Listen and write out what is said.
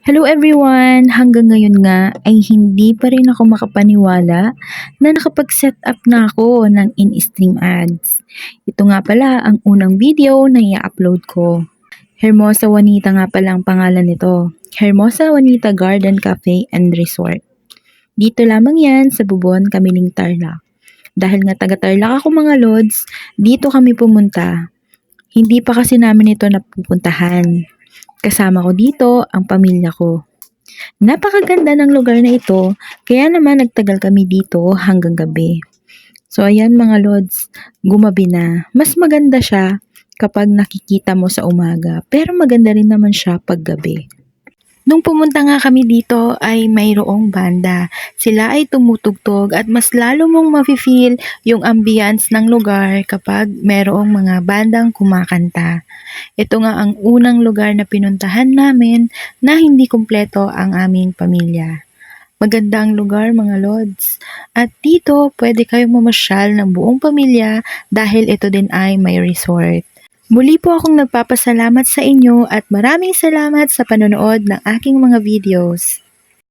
Hello everyone! Hanggang ngayon nga ay hindi pa rin ako makapaniwala na nakapag-set up na ako ng in-stream ads. Ito nga pala ang unang video na i-upload ko. Hermosa Juanita nga pala ang pangalan nito. Hermosa Juanita Garden Cafe and Resort. Dito lamang yan sa Bubuan, Kamiling, Tarlac. Dahil nga taga Tarlac ako mga lods, dito kami pumunta. Hindi pa kasi namin ito napupuntahan. Kasama ko dito ang pamilya ko. Napakaganda ng lugar na ito, kaya naman nagtagal kami dito hanggang gabi. So ayan mga lods, gumabi na. Mas maganda siya kapag nakikita mo sa umaga, pero maganda rin naman siya pag gabi. Nung pumunta nga kami dito ay mayroong banda. Sila ay tumutugtog at mas lalo mong mafe-feel yung ambience ng lugar kapag mayroong mga bandang kumakanta. Ito nga ang unang lugar na pinuntahan namin na hindi kumpleto ang aming pamilya. Maganda ang lugar mga lods. At dito pwede kayong mamasyal ng buong pamilya dahil ito din ay may resort. Muli po akong nagpapasalamat sa inyo at maraming salamat sa panonood ng aking mga videos.